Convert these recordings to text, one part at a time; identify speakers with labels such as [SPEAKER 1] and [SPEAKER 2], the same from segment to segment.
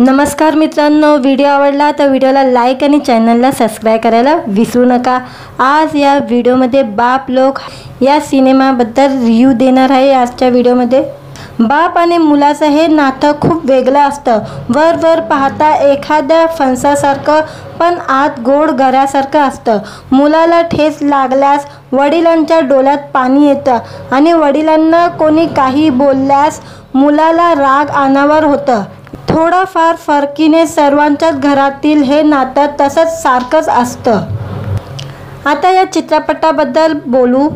[SPEAKER 1] नमस्कार मित्रांनो, व्हिडिओ आवडला तर व्हिडिओला लाईक आणि चॅनलला सबस्क्राइब करायला विसरू नका। आज या व्हिडिओमध्ये बाप लोग या सिनेमाबद्दल रिव्ह्यू देणार आहे। आजच्या व्हिडिओमध्ये बाप आणि मुलाचं हे नातं खूप वेगळं असतं। वर पाहता एखाद्या फणसासारखं पण आत गोड घरासारखं असतं। मुलाला ठेच लागल्यास वडिलांच्या डोळ्यात पाणी येतं आणि वडिलांना कोणी काही बोलल्यास मुलाला राग अनावर होतं। थोडाफार फरकीने सर्वांच्याच घरातील हे नातं तसंच सारखंच असतं। आता या चित्रपटाबद्दल बोलू।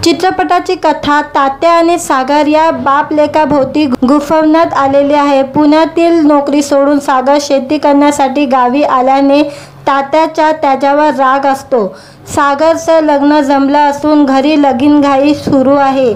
[SPEAKER 1] चित्रपटाची कथा तात्या आणि सागर या बाप लेकाभोवती गुंफवण्यात आलेली आहे। पुण्यातील नोकरी सोडून सागर शेती करण्यासाठी गावी आल्याने तात्याचा त्याच्यावर राग असतो। सागरचं लग्न जमलं असून घरी लगीनघाई सुरू आहे।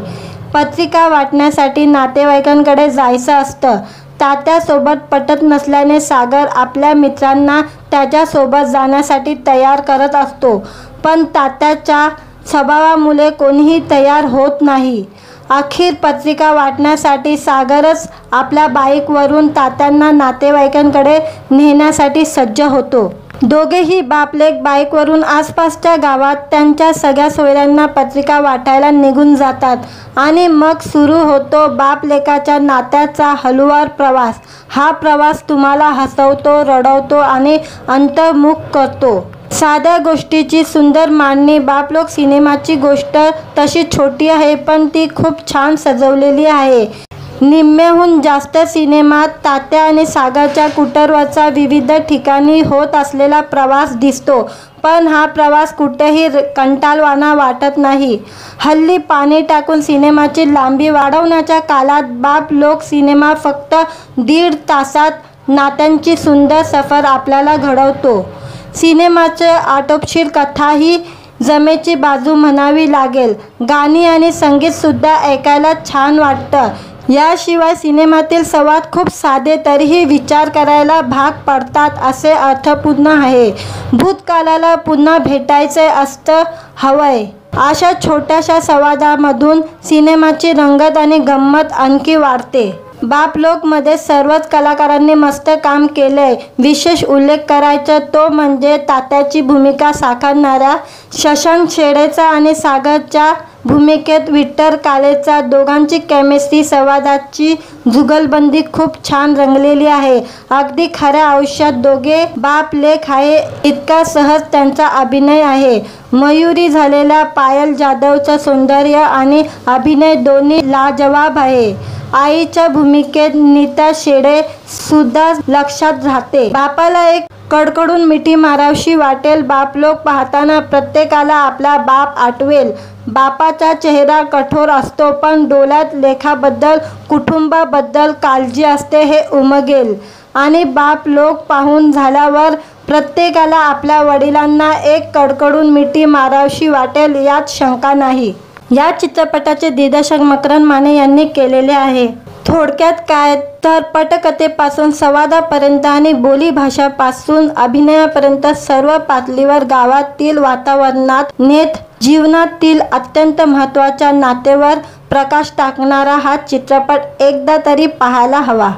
[SPEAKER 1] पत्रिका वाटण्यासाठी नातेवाईकांकडे जायचं असतं। तात्यासोबत पटत नसल्याने सागर आपल्या मित्रांना त्याच्यासोबत जाण्यासाठी तयार करत असतो, पण तात्याच्या स्वभावामुळे कोणीही तयार होत नाही। अखेर पत्रिका वाटण्यासाठी सागरच आपल्या बाईकवरून तात्यांना नातेवाईकांकडे नेण्यासाठी सज्ज होतो। दोघेही बापलेक बाईकवरून आसपासच्या गावात त्यांच्या सगळ्या सोयऱ्यांना पत्रिका वाटायला निघून जातात आणि मग सुरू होतो बापलेकाच्या नात्याचा हळूवार प्रवास। हा प्रवास तुम्हाला हसवतो, रडवतो आणि अंतर्मुख करतो। साध्या गोष्टीची सुंदर मांडणी। बाप लोग सिनेमाची गोष्ट तशी छोटी आहे, पण ती खूप छान सजवलेली आहे। निम्म्याहून जास्त सिनेमात तात्या आणि सागरच्या कुटुंबाचा विविध ठिकाणी होत असलेला प्रवास दिसतो, पण हा प्रवास कुठेही कंटाळवाणा वाटत नाही। हल्ली पाणी टाकून सिनेमाची लांबी वाढवण्याच्या काळात बाप लोग सिनेमा फक्त 1.5 तासात नात्यांची सुंदर सफर आपल्याला घडवतो। सिनेमाची आटोपशीर कथा ही जमेची बाजू म्हणावी लागेल। गाणी आणि संगीतसुद्धा ऐकायला छान वाटतं। याशिवाय सिनेमातील संवाद खूप साधे तरीही विचार करायला भाग पडतात असे अर्थपूर्ण आहे। भूतकाळाला पुन्हा भेटायचे असतं हवंय। अशा छोट्याशा संवादामधून सिनेमाची रंगत आणि गंमत आणखी वाढते। बाप लोग मध्ये सर्वच कलाकारांनी मस्त काम केलंय। विशेष उल्लेख करायचा तो म्हणजे तात्याची भूमिका साकारणाऱ्या शशांक शेडेचा आणि सागरच्या भूमिकेत विठ्ठल कालेचा। दोघांची केमिस्ट्री, संवादाची जुगलबंदी खूप छान रंगलेली आहे। अगदी खऱ्या आयुष्यात दोघे बाप लेक आहे इतका सहज त्यांचा अभिनय आहे। मयुरी झालेल्या पायल जाधवचं सौंदर्य आणि अभिनय दोन्ही लाजवाब आहे। आईच्या भूमिकेत नीता शेडे सुद्धा लक्षात राहते। बापाला एक कडकडून मिठी मारावीशी वाटेल। बाप लोग पाहताना प्रत्येकाला आपला बाप आठवेल। बापाचा चेहरा कठोर असतो, पण डोळ्यात लेखाबद्दल, कुटुंबाबद्दल काळजी असते हे उमगेल। आणि बाप लोग पाहून झाल्यावर प्रत्येकाला आपल्या वडिलांना एक कडकडून मिठी मारावीशी वाटेल यात शंका नाही। या चित्रपटाचे दिग्दर्शन मकरंद माने यांनी केलेले आहे। थोडक्यात काय तर पटकथेपासून संवादापर्यंत आणि बोलीभाषापासून अभिनयापर्यंत सर्व पातळीवर गावातील वातावरणात नेत जीवनातील अत्यंत महत्त्वाच्या नात्यावर प्रकाश टाकणारा हा चित्रपट एकदा तरी पाहायला हवा।